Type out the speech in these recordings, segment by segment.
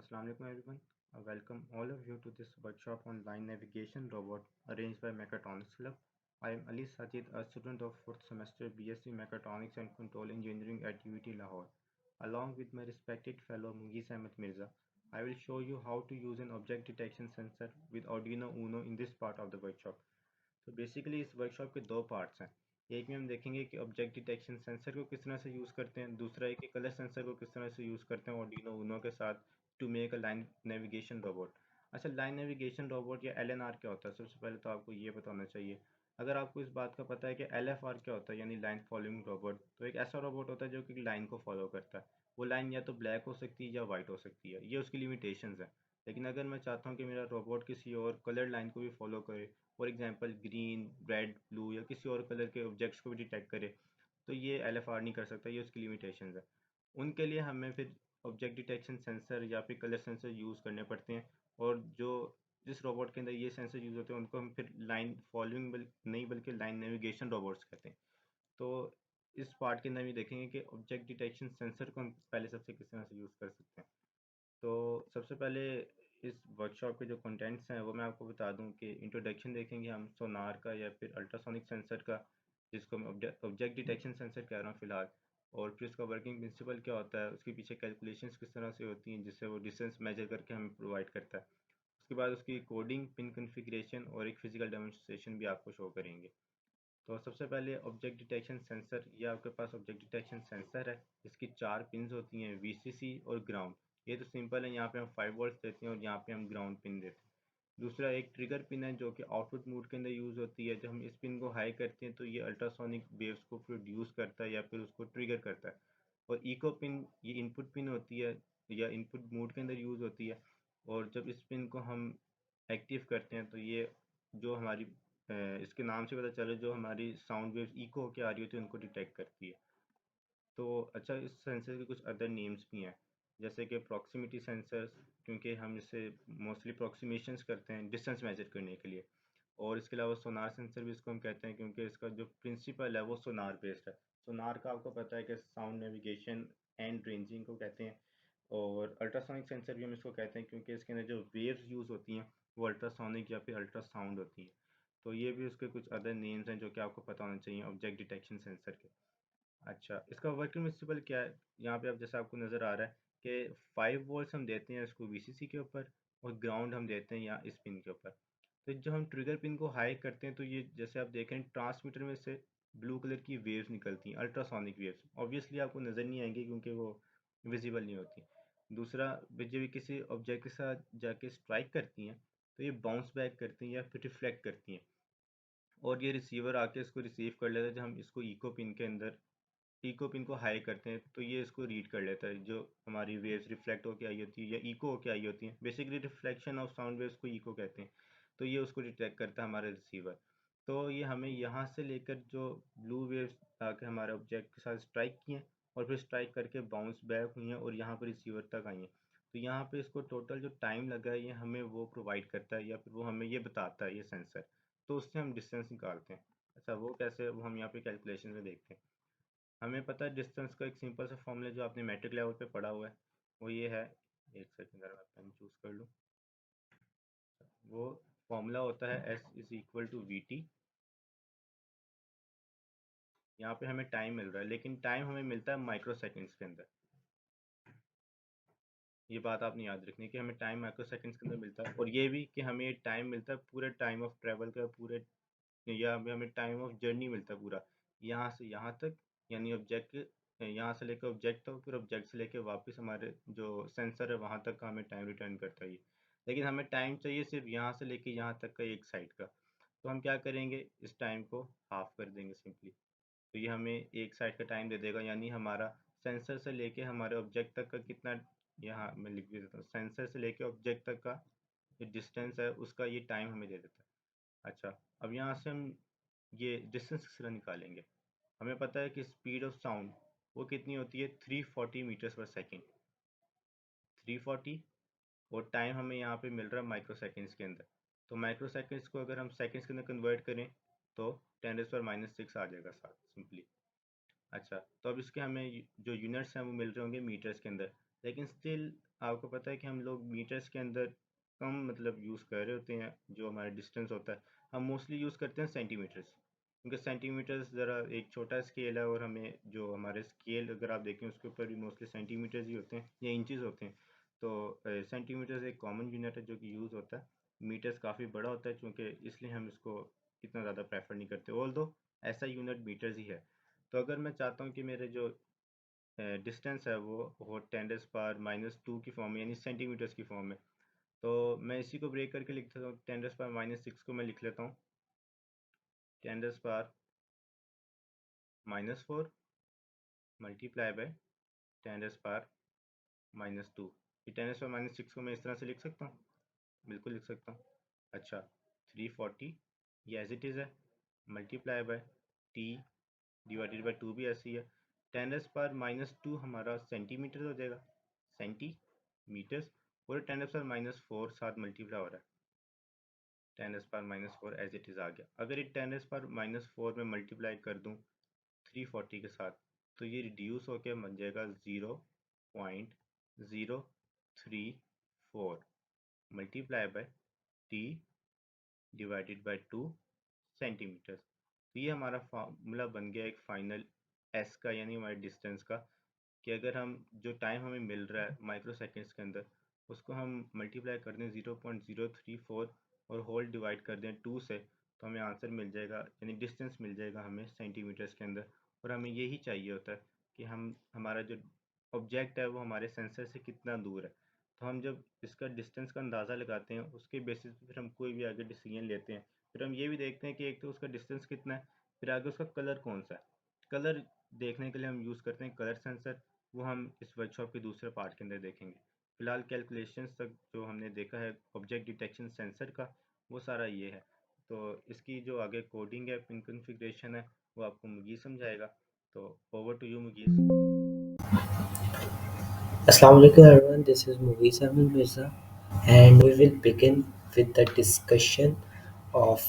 Assalamu alaikum everyone. Welcome all of you to this workshop on line navigation robot arranged by Mechatronics Club. I am Ali Sajid, a student of 4th semester BSc Mechatronics and Control Engineering at UET Lahore. Along with my respected fellow Mughis Ahmed Mirza, I will show you how to use an object detection sensor with Arduino Uno in this part of the workshop. तो basically इस workshop के दो parts हैं। एक में हम देखेंगे कि ऑब्जेक्ट डिटेक्शन सेंसर को किस तरह से यूज़ करते हैं, दूसरा है कि कलर सेंसर को किस तरह से यूज़ करते हैं Arduino Uno के साथ to make a line navigation robot. अच्छा, लाइन नेविगेशन रोबोट या LNR क्या होता है? सबसे पहले तो आपको ये पता होना चाहिए। अगर आपको इस बात का पता है कि LFR क्या होता है यानी लाइन फॉलोइंग रोबोट, तो एक ऐसा रोबोट होता है जो कि लाइन को फॉलो करता है। वो लाइन या तो ब्लैक हो सकती है या वाइट हो सकती है, ये उसकी लिमिटेशंस है। लेकिन अगर मैं चाहता हूँ कि मेरा रोबोट किसी और कलर लाइन को भी फॉलो करे, for example green, red, blue या किसी और कलर के ऑब्जेक्ट्स को भी डिटेक्ट करे, तो ये LFR नहीं कर सकता, ये उसकी लिमिटेशंस है। उनके लिए हमें फिर ऑब्जेक्ट डिटेक्शन सेंसर या फिर कलर सेंसर यूज़ करने पड़ते हैं। और जो जिस रोबोट के अंदर ये सेंसर यूज़ होते हैं उनको हम फिर लाइन फॉलोइंग नहीं बल्कि लाइन नेविगेशन रोबोट्स कहते हैं। तो इस पार्ट के अंदर भी देखेंगे कि ऑब्जेक्ट डिटेक्शन सेंसर को हम पहले सबसे किस तरह से यूज़ कर सकते हैं। तो सबसे पहले इस वर्कशॉप के जो कंटेंट्स हैं वो मैं आपको बता दूं कि इंट्रोडक्शन देखेंगे हम सोनार का या फिर अल्ट्रासोनिक सेंसर का, जिसको मैं ऑब्जेक्ट डिटेक्शन सेंसर कह रहा हूँ फ़िलहाल। और फिर उसका वर्किंग प्रिंसिपल क्या होता है, उसके पीछे कैलकुलेशंस किस तरह से होती हैं जिससे वो डिस्टेंस मेजर करके हमें प्रोवाइड करता है। उसके बाद उसकी कोडिंग, पिन कॉन्फ़िगरेशन और एक फिजिकल डेमोन्स्ट्रेशन भी आपको शो करेंगे। तो सबसे पहले ऑब्जेक्ट डिटेक्शन सेंसर, ये आपके पास ऑब्जेक्ट डिटेक्शन सेंसर है। इसकी 4 पिन्स होती हैं, VCC और ग्राउंड। ये तो सिंपल है, यहाँ पे हम 5 वोल्ट देते हैं और यहाँ पे हम ग्राउंड पिन देते हैं। दूसरा एक ट्रिगर पिन है जो कि आउटपुट मोड के अंदर यूज़ होती है। जब हम इस पिन को हाई करते हैं तो ये अल्ट्रासोनिक वेव्स को प्रोड्यूस करता है या फिर उसको ट्रिगर करता है। और इको पिन ये इनपुट पिन होती है या इनपुट मोड के अंदर यूज़ होती है। और जब इस पिन को हम एक्टिव करते हैं तो ये जो हमारी इसके नाम से पता चले जो हमारी साउंड वेव्स इको होके आ रही होती है उनको डिटेक्ट करती है। तो अच्छा, इस सेंसर के कुछ अदर नेम्स भी हैं, जैसे कि प्रॉक्सिमिटी सेंसर्स, क्योंकि हम इसे मोस्टली प्रॉक्सिमेशंस करते हैं डिस्टेंस मेजर करने के लिए। और इसके अलावा सोनार सेंसर भी इसको हम कहते हैं क्योंकि इसका जो प्रिंसिपल है वो सोनार बेस्ड है। सोनार का आपको पता है कि साउंड नेविगेशन एंड रेंजिंग को कहते हैं। और अल्ट्रासोनिक सेंसर भी हम इसको कहते हैं क्योंकि इसके अंदर जो वेव्स यूज़ होती हैं वो अल्ट्रासोनिक या फिर अल्ट्रासाउंड होती हैं। तो ये भी उसके कुछ अदर नेम्स हैं जो कि आपको पता होना चाहिए ऑब्जेक्ट डिटेक्शन सेंसर के। अच्छा, इसका वर्किंग प्रिंसिपल क्या है? यहाँ पे अब जैसे आपको नज़र आ रहा है कि 5 वोल्ट्स हम देते हैं इसको VCC के ऊपर और ग्राउंड हम देते हैं यहाँ इस पिन के ऊपर। तो जब हम ट्रिगर पिन को हाई करते हैं तो ये जैसे आप देख रहे हैं ट्रांसमीटर में से ब्लू कलर की वेव्स निकलती हैं, अल्ट्रासोनिक वेव्स। ऑब्वियसली आपको नज़र नहीं आएंगी क्योंकि वो विजिबल नहीं होती। दूसरा, जब ये किसी ऑब्जेक्ट के साथ जाके स्ट्राइक करती हैं तो ये बाउंस बैक करती हैं या फिर रिफ्लेक्ट करती हैं। और ये रिसीवर आके इसको रिसीव कर लेता है। जब हम इसको इको पिन के अंदर इको पिन को हाई करते हैं तो ये इसको रीड कर लेता है, जो हमारी वेव्स रिफ्लेक्ट होके आई होती है या इको होके आई होती हैं। Basically reflection of sound waves को इको कहते हैं। तो ये उसको डिटेक्ट करता है हमारा रिसीवर। तो ये हमें यहाँ से लेकर जो ब्लू वेव्स आके हमारे ऑब्जेक्ट के साथ स्ट्राइक किए हैं और फिर स्ट्राइक करके बाउंस बैक हुई हैं और यहाँ पर रिसीवर तक आई हैं। तो यहाँ पे इसको टोटल जो टाइम लगा है ये हमें वो प्रोवाइड करता है या फिर वो हमें ये बताता है ये सेंसर। तो उससे हम डिस्टेंस निकालते हैं। अच्छा, वो कैसे, वो हम यहाँ पे कैलकुलेशन में देखते हैं। हमें पता है डिस्टेंस का एक सिंपल सा फॉर्मूला जो आपने मैट्रिक लेवल पे पढ़ा हुआ है, वो ये है। एक सेकंड, अगर मैं पेन चूज कर लूँ। वो फॉर्मूला होता है S = VT। यहाँ पे हमें टाइम मिल रहा है लेकिन टाइम हमें मिलता है माइक्रो सेकंड्स के अंदर। ये बात आपने याद रखनी है कि हमें टाइम माइक्रो सेकंड्स के अंदर मिलता है। और ये भी कि हमें टाइम मिलता है पूरे टाइम ऑफ ट्रेवल का, पूरे या हमें टाइम ऑफ जर्नी मिलता है पूरा, यहाँ से यहाँ तक। यानी ऑब्जेक्ट यहाँ से लेकर ऑब्जेक्ट तक, फिर ऑब्जेक्ट से लेकर वापस हमारे जो सेंसर है वहाँ तक का हमें टाइम रिटर्न करता है ये। लेकिन हमें टाइम चाहिए सिर्फ यहाँ से लेकर यहाँ तक का एक साइड का। तो हम क्या करेंगे, इस टाइम को हाफ कर देंगे सिंपली। तो ये हमें एक साइड का टाइम दे देगा, यानी हमारा सेंसर से लेके हमारे ऑब्जेक्ट तक का कितना, यहाँ मैं लिख भी देता हूँ, सेंसर से लेके ऑब्जेक्ट तक का जो डिस्टेंस है उसका ये टाइम हमें दे देता है। अच्छा, अब यहाँ से हम ये डिस्टेंस किस तरह निकालेंगे। हमें पता है कि स्पीड ऑफ साउंड वो कितनी होती है, 340 मीटर्स पर सेकेंड। 340। और टाइम हमें यहाँ पे मिल रहा है माइक्रो सेकेंड्स के अंदर। तो माइक्रो सेकेंड्स को अगर हम सेकेंड्स के अंदर कन्वर्ट करें तो 10⁻⁻⁶ आ जाएगा साथ सिंपली। अच्छा, तो अब इसके हमें जो यूनिट्स हैं वो मिल रहे होंगे मीटर्स के अंदर। लेकिन स्टिल आपको पता है कि हम लोग मीटर्स के अंदर कम मतलब यूज़ कर रहे होते हैं। जो हमारा डिस्टेंस होता है हम मोस्टली यूज़ करते हैं सेंटीमीटर्स, क्योंकि सेंटीमीटर्स ज़रा एक छोटा स्केल है और हमें जो हमारे स्केल अगर आप देखें उसके ऊपर भी मोस्टली सेंटीमीटर्स ही होते हैं या इंचज़ होते हैं। तो सेंटीमीटर्स एक कॉमन यूनिट है जो कि यूज़ होता है। मीटर्स काफ़ी बड़ा होता है चूँकि, इसलिए हम इसको इतना ज़्यादा प्रेफर नहीं करते, ऑल्दो ऐसा यूनिट मीटर्स ही है। तो अगर मैं चाहता हूँ कि मेरे जो डिस्टेंस है वो हो 10⁻⁻² की फॉर्म में, यानी सेंटीमीटर्स की फॉर्म में, तो मैं इसी को ब्रेक करके लिख देता हूँ। 10⁻⁻6 को मैं लिख लेता हूँ 10⁻⁻4 मल्टीप्लाई बाय 10⁻⁻²। ये 10⁻⁻6 को मैं इस तरह से लिख सकता हूँ, बिल्कुल लिख सकता हूँ। अच्छा, 340 ये एज इट इज़ है, multiply by t divided by 2 भी ऐसी है। 10⁻⁻² हमारा सेंटीमीटर हो जाएगा, सेंटीमीटर्स, और 10⁻⁻4 साथ मल्टीप्लाई हो रहा है, 10⁻⁻4 एज इट इज़ आ गया। अगर ये 10⁻⁻4 में मल्टीप्लाई कर दूँ 340 के साथ, तो ये रिड्यूस होकर बन जाएगा 0.034 multiply by t divided by 2 centimetres. तो ये हमारा फार्मूला बन गया एक फाइनल एस का, यानी हमारे डिस्टेंस का, कि अगर हम जो टाइम हमें मिल रहा है माइक्रो सेकेंड्स के अंदर, उसको हम मल्टीप्लाई कर दें 0.034 और होल डिवाइड कर दें 2 से, तो हमें आंसर मिल जाएगा, यानी डिस्टेंस मिल जाएगा हमें सेंटीमीटर्स के अंदर। और हमें यही चाहिए होता है कि हम हमारा जो ऑब्जेक्ट है वो हमारे सेंसर से कितना दूर है। तो हम जब इसका डिस्टेंस का अंदाज़ा लगाते हैं उसके बेसिस पे फिर हम कोई भी आगे डिसीजन लेते हैं। फिर हम ये भी देखते हैं कि एक तो उसका डिस्टेंस कितना है, फिर आगे उसका कलर कौन सा है। कलर देखने के लिए हम यूज़ करते हैं कलर सेंसर, वो हम इस वर्कशॉप के दूसरे पार्ट के अंदर देखेंगे। फिलहाल कैलकुलेशंस तक जो हमने देखा है ऑब्जेक्ट डिटेक्शन सेंसर का, वो सारा ये है। तो इसकी जो आगे कोडिंग है, पिन कॉन्फ़िगरेशन है, वो आपको मुगीस समझाएगा। तो over to you Mughees. Assalamualaikum everyone, this is Mughis Ahmed Mirza, and we will begin with the discussion of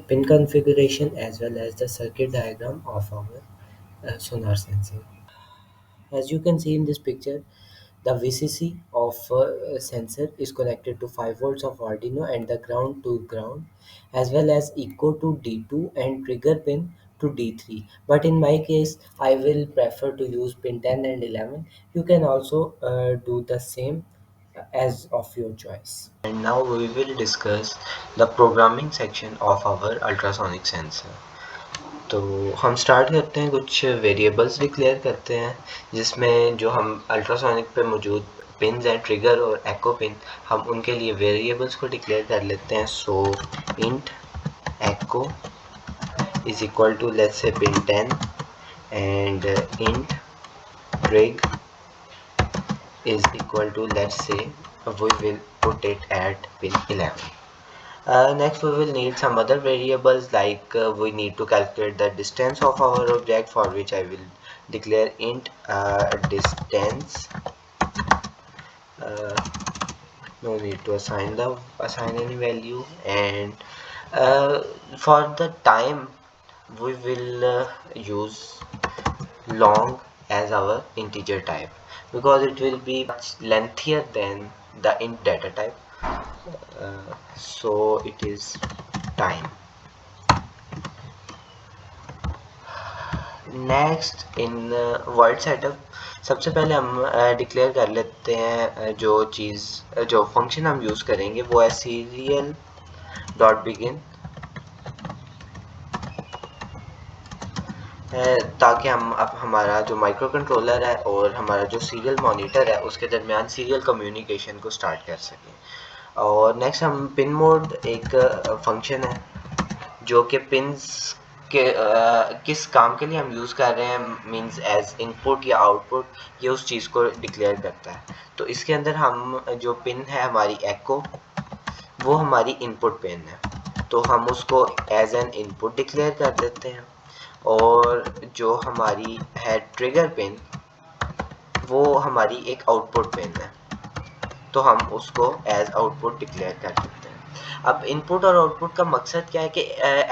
pin configuration as well as the circuit diagram of our sonar sensing. As you can see in this picture, the VCC of sensor is connected to 5 volts of Arduino and the ground to ground, as well as echo to D2 and trigger pin to D3. But in my case, I will prefer to use pin 10 and 11. You can also do the same as of your choice. And now we will discuss the programming section of our ultrasonic sensor. तो हम start करते हैं, कुछ variables declare करते हैं जिसमें जो हम अल्ट्रासोनिक पे मौजूद पिन्स हैं, ट्रिगर और एको पिन, हम उनके लिए वेरिएबल्स को डिक्लेयर कर लेते हैं। So int echo is equal to let's say pin 10 and int trig is equal to, let's say, we will put it at pin 11. Next we will need some other variables, like we need to calculate the distance of our object, for which I will declare int distance. uh, no need to assign any value. And for the time we will use long as our integer type, because it will be much lengthier than the int data type. So it is time. Next in word setup, सबसे पहले हम declare कर लेते हैं जो चीज़ जो function हम use करेंगे वो है सीरियल डॉट बिगिन, ताकि हम अब हमारा जो माइक्रो कंट्रोलर है और हमारा जो सीरियल मॉनिटर है उसके दरमियान सीरियल कम्युनिकेशन को स्टार्ट कर सकें। और नेक्स्ट हम पिन मोड एक फंक्शन है जो कि पिन्स के किस काम के लिए हम यूज़ कर रहे हैं, मींस एज इनपुट या आउटपुट, ये उस चीज़ को डिक्लेयर करता है। तो इसके अंदर हम जो पिन है हमारी एको, वो हमारी इनपुट पिन है, तो हम उसको एज एन इनपुट डिक्लेयर कर देते हैं। और जो हमारी है ट्रिगर पिन, वो हमारी एक आउटपुट पिन है, तो हम उसको एज आउटपुट डिक्लेयर कर देते हैं। अब इनपुट और आउटपुट का मकसद क्या है कि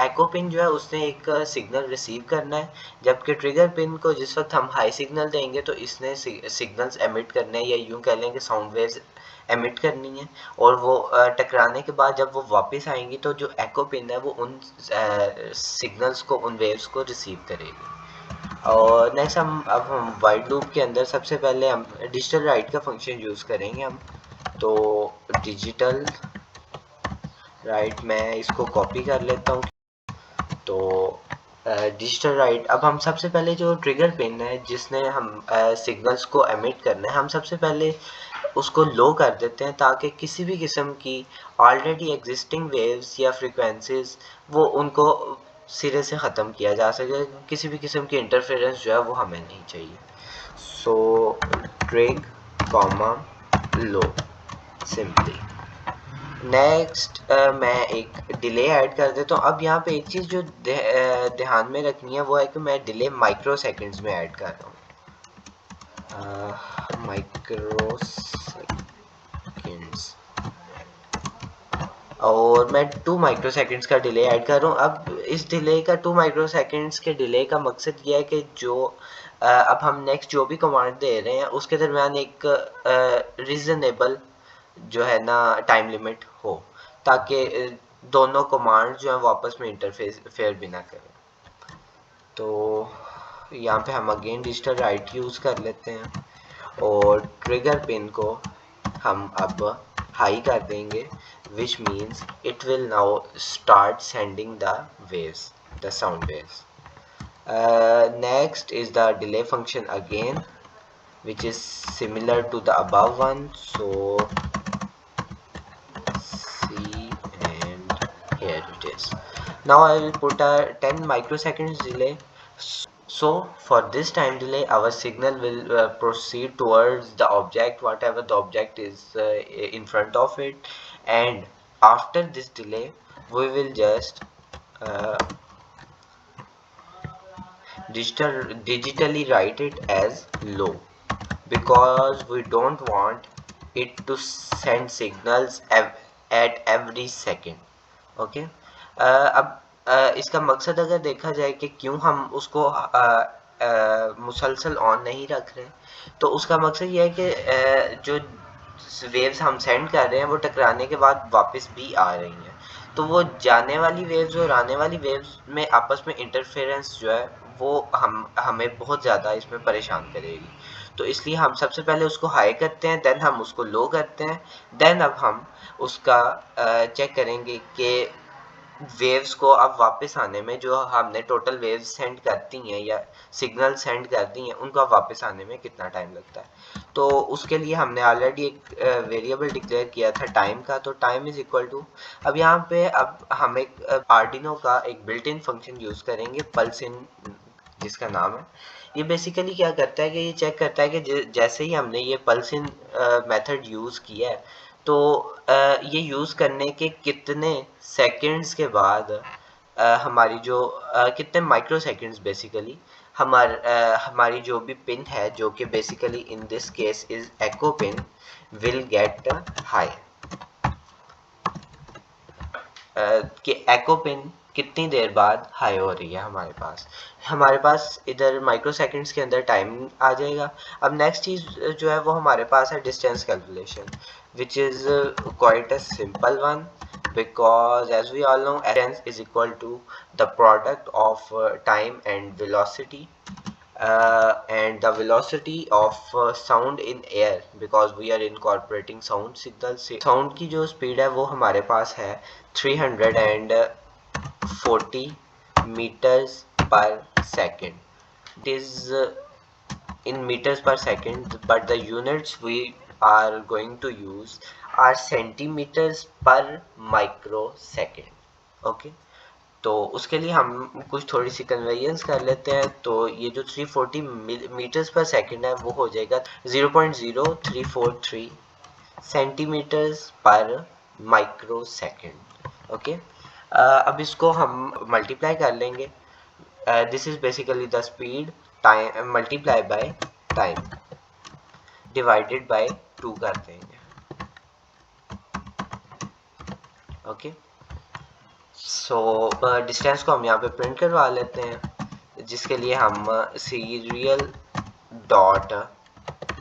एको पिन जो है उसने एक सिग्नल रिसीव करना है, जबकि ट्रिगर पिन को जिस वक्त हम हाई सिग्नल देंगे तो इसने सिग्नल्स एमिट करने हैं, या यूं कह लें कि साउंड वेव्स एमिट करनी है, और वो टकराने के बाद जब वो वापस आएंगी तो जो एको पिन है वो उन सिग्नल्स को, उन वेव्स को रिसीव करेगी। और नेक्स्ट हम वाइड लूप के अंदर सबसे पहले हम डिजिटल राइट का फंक्शन यूज़ करेंगे हम। तो डिजिटल राइट, मैं इसको कॉपी कर लेता हूँ। तो डिजिटल राइट, अब हम सबसे पहले जो ट्रिगर पिन है जिसने हम सिग्नल्स को एमिट करना है, हम सबसे पहले उसको लो कर देते हैं ताकि किसी भी किस्म की ऑलरेडी एग्जिस्टिंग वेव्स या फ्रीक्वेंसीज वो उनको सिरे से ख़त्म किया जा सके, किसी भी किस्म की इंटरफेरेंस जो है वो हमें नहीं चाहिए। सो ट्रिग कॉमा लो सिंपली। नेक्स्ट मैं एक डिले ऐड कर देता हूँ। अब यहाँ पे एक चीज़ जो ध्यान में रखनी है वो है कि मैं डिले माइक्रो सेकेंड्स में ऐड कर रहा हूँ, माइक्रो सेकेंड्स, और मैं 2 माइक्रो सेकेंड्स का डिले ऐड कर रहा हूँ। अब इस डिले का 2 माइक्रो सेकेंड्स के डिले का मकसद ये है कि जो अब हम नेक्स्ट जो भी कमांड दे रहे हैं उसके दरमियान एक रीज़नेबल जो है ना टाइम लिमिट हो, ताकि दोनों कमांड जो है वो आपस में इंटरफेयर भी ना करें। तो यहाँ पे हम अगेन डिजिटल राइट यूज़ कर लेते हैं और ट्रिगर पिन को हम अब हाई कर देंगे, which means it will now start sending the waves, the sound waves. Next is the delay function again, which is similar to the above one. So see, and here it is. Now I will put a 10 microseconds delay. So for this time delay our signal will proceed towards the object, whatever the object is in front of it, and after this delay we will just uh, digitally write it as low, because we don't want it to send signals at every second. Okay अब इसका मकसद अगर देखा जाए कि क्यों हम उसको मुसलसल ऑन नहीं रख रहे, तो उसका मकसद ये है कि जो वेव्स हम सेंड कर रहे हैं वो टकराने के बाद वापस भी आ रही हैं, तो वो जाने वाली वेव्स और आने वाली वेव्स में आपस में इंटरफेरेंस जो है वो हमें बहुत ज़्यादा इसमें परेशान करेगी। तो इसलिए हम सबसे पहले उसको हाई करते हैं, देन हम उसको लो करते हैं, देन अब हम उसका चेक करेंगे कि वेव्स को अब वापस आने में, जो हमने टोटल वेव्स सेंड करती हैं या सिग्नल सेंड करती हैं, उनको अब वापस आने में कितना टाइम लगता है। तो उसके लिए हमने ऑलरेडी एक वेरिएबल डिक्लेयर किया था टाइम का, तो टाइम इज इक्वल टू, अब यहाँ पे अब हम एक आर्डिनो का एक बिल्ट इन फंक्शन यूज़ करेंगे, पल्स इन जिसका नाम है। ये बेसिकली क्या करता है कि ये चेक करता है कि जैसे ही हमने ये पल्स इन मेथड यूज़ किया है, तो ये यूज़ करने के कितने सेकंड्स के बाद हमारी जो कितने माइक्रो सेकंड्स बेसिकली हमारी जो भी पिन है, जो कि basically in this case is echo pin, will get high, कि एको पिन कितनी देर बाद हाई हो रही है। हमारे पास इधर माइक्रो सेकंड्स के अंदर टाइम आ जाएगा। अब नेक्स्ट चीज़ जो है वो हमारे पास है distance calculation, which is quite a simple one, because as we all know distance is equal to the product of time and velocity, and the velocity of sound in air, because we are incorporating sound signal से sound की जो speed है वो हमारे पास है 340 meters per second. It is in meters per second, but the units we are going to use are centimeters per microsecond. Okay, तो उसके लिए हम कुछ थोड़ी सी कन्वेंस कर लेते हैं। तो ये जो 340 मीटर्स पर सेकंड है वो हो जाएगा 0.0343 सेंटीमीटर्स पर माइक्रो सेकेंड। ओके, अब इसको हम मल्टीप्लाई कर लेंगे। This is basically the speed time multiply by time divided by 2 कर देंगे। ओके, सो डिस्टेंस को हम यहाँ पे प्रिंट करवा लेते हैं, जिसके लिए हम सीरियल डॉट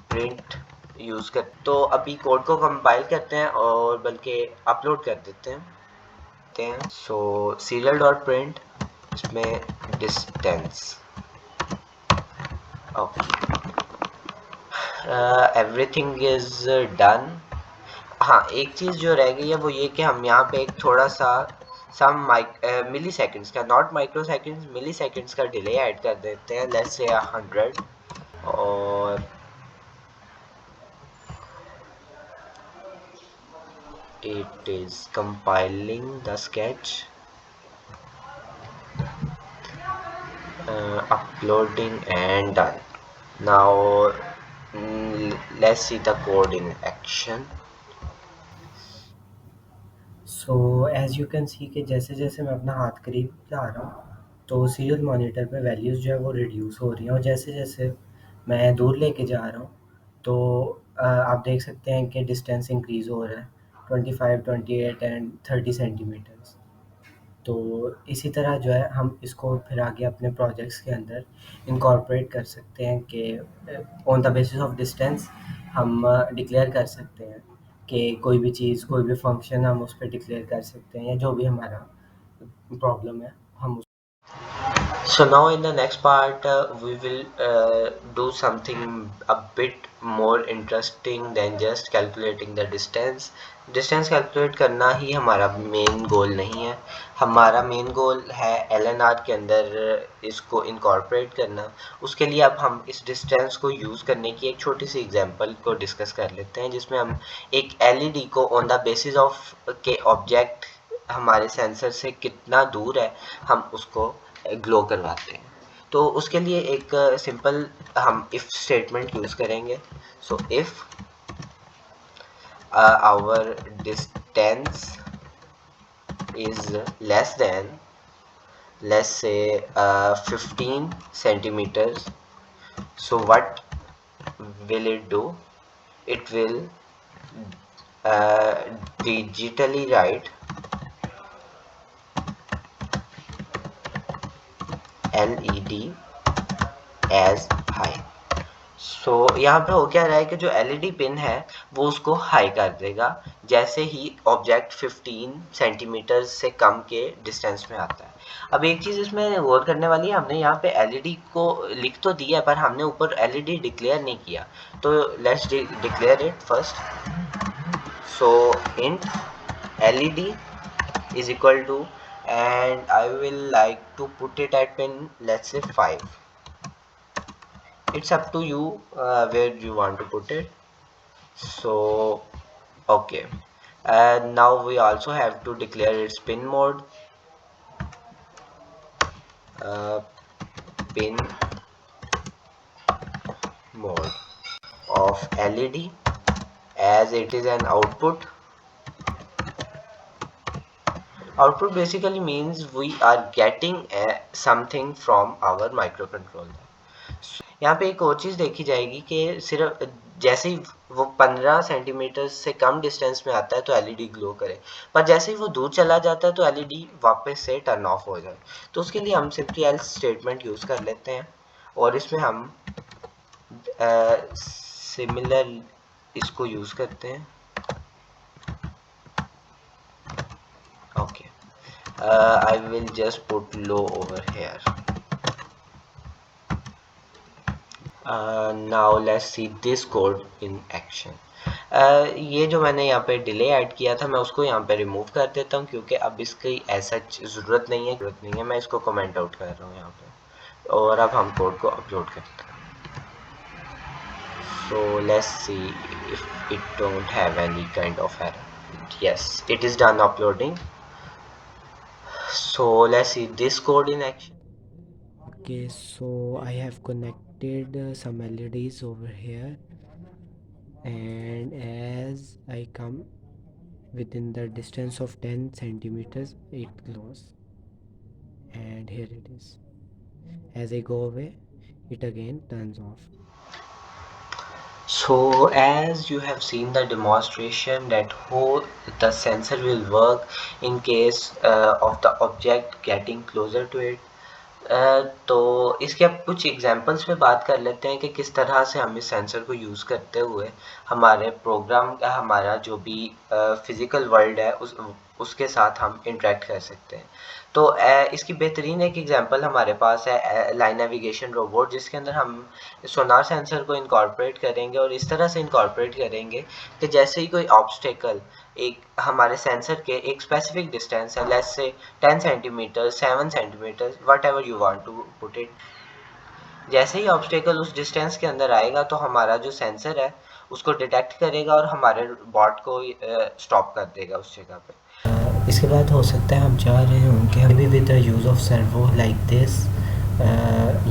प्रिंट यूज़ कर। तो अभी कोड को कंपाइल करते हैं और बल्कि अपलोड कर देते हैं। सो सीरियल डॉट प्रिंट, इसमें distance, okay, everything is done. हाँ, एक चीज़ जो रह गई है वो ये कि हम यहाँ पे एक थोड़ा सा सम मिली सेकेंड्स का, not microseconds, milliseconds का डिले ऐड कर देते हैं, लेट्स से 100, और it is compiling the sketch, uploading and done. Now let's see the code in action. So as you can see कि जैसे जैसे मैं अपना हाथ करीब ला रहा हूँ तो सीरियल मॉनिटर पे वैल्यूज़ जो है वो रिड्यूस हो रही हैं, और जैसे जैसे मैं दूर लेके जा रहा हूँ तो आप देख सकते हैं कि डिस्टेंस इंक्रीज़ हो रहा है, 25, 28 एंड 30 सेंटीमीटर्स। तो इसी तरह जो है हम इसको फिर आगे अपने प्रोजेक्ट्स के अंदर इनकॉर्पोरेट कर सकते हैं कि on the basis of distance हम डिक्लेयर कर सकते हैं कि कोई भी चीज़, कोई भी फंक्शन हम उस पे डिक्लेयर कर सकते हैं, या जो भी हमारा प्रॉब्लम है हम। So now in the next part, we will do something a bit more interesting than just calculating the distance. Distance calculate करना ही हमारा मेन गोल नहीं है, हमारा मेन गोल है LNR के अंदर इसको इनकॉर्पोरेट करना। उसके लिए अब हम इस डिस्टेंस को यूज़ करने की एक छोटी सी एग्जांपल को डिस्कस कर लेते हैं, जिसमें हम एक LED को ऑन द बेसिस ऑफ के ऑब्जेक्ट हमारे सेंसर से कितना दूर है हम उसको ग्लो करवाते हैं। तो उसके लिए एक सिंपल हम इफ स्टेटमेंट यूज करेंगे। So if our distance is less than, let's say 15 centimeters, so what will it do? It will uh, digitally write LED as high। सो यहाँ पे हो क्या रहा है कि जो LED पिन है वो उसको हाई कर देगा जैसे ही ऑब्जेक्ट 15 सेंटीमीटर से कम के डिस्टेंस में आता है। अब एक चीज़ इसमें गौर करने वाली है, हमने यहाँ पे LED को लिख तो दिया है पर हमने ऊपर LED डिक्लेयर नहीं किया, तो let's declare it first. So int LED is equal to, and I will like to put it at pin, let's say 5. It's up to you where you want to put it. So okay, and now we also have to declare its pin mode, uh, pin mode of LED, as it is an output. Output basically means we are getting something from our microcontroller. यहाँ पे एक और चीज़ देखी जाएगी कि सिर्फ जैसे ही वो 15 सेंटीमीटर से कम डिस्टेंस में आता है तो एलईडी ग्लो करे, पर जैसे ही वो दूर चला जाता है तो एलईडी वापस से टर्न ऑफ हो जाए। तो उसके लिए हम सिंपली एल्स स्टेटमेंट यूज़ कर लेते हैं और इसमें हम सिमिलर इसको यूज़ करते हैं। Okay, I will just put low over here. Now let's see this code in action. ये जो मैंने यहाँ पे डिले ऐड किया था मैं उसको यहाँ पे रिमूव कर देता हूँ, क्योंकि अब इसकी ऐसा ज़रूरत नहीं है, मैं इसको कमेंट आउट कर रहा हूँ यहाँ पे। और अब हम कोड को अपलोड करते हैं। So let's see if it don't have any kind of error. Yes, it is done uploading. So let's see this code in action. Okay, so I have connected some LEDs over here, and as I come within the distance of 10 centimeters it glows, and here it is. As I go away it again turns off. So as you have seen the demonstration that how the sensor will work in case of the object getting closer to it. तो इसके अब कुछ examples पे बात कर लेते हैं कि किस तरह से हम इस सेंसर को यूज़ करते हुए हमारे प्रोग्राम का हमारा जो भी फिज़िकल वर्ल्ड है उसके साथ हम इंटरेक्ट कर सकते हैं। तो इसकी बेहतरीन एक एग्जांपल हमारे पास है लाइन नेविगेशन रोबोट, जिसके अंदर हम सोनार सेंसर को इनकॉर्पोरेट करेंगे और इस तरह से इनकॉर्पोरेट करेंगे कि जैसे ही कोई ऑब्स्टेकल एक हमारे सेंसर के एक स्पेसिफिक डिस्टेंस है, let's say 10 centimetre, 7 centimetre, whatever you want to put it, जैसे ही ऑब्स्टेकल उस डिस्टेंस के अंदर आएगा तो हमारा जो सेंसर है उसको डिटेक्ट करेगा और हमारे बॉट को स्टॉप कर देगा उस जगह पे। इसके बाद हो सकता है हम चाह रहे हों कि हम भी with the use of servo like this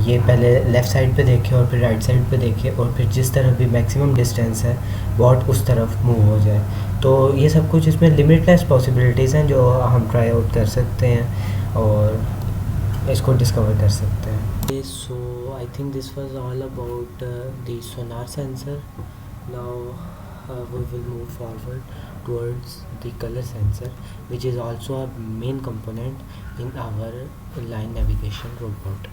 ये पहले लेफ़्ट साइड पे देखें और फिर राइट साइड पे देखें और फिर जिस तरफ भी मैक्सिमम डिस्टेंस है बॉट उस तरफ मूव हो जाए। तो ये सब कुछ इसमें लिमिटलेस पॉसिबिलिटीज़ हैं जो हम ट्राई आउट कर सकते हैं और इसको डिस्कवर कर सकते हैं। So I think this was all about the sonar sensor. Now we will move forward towards the color sensor, which is also a main component in our line navigation robot.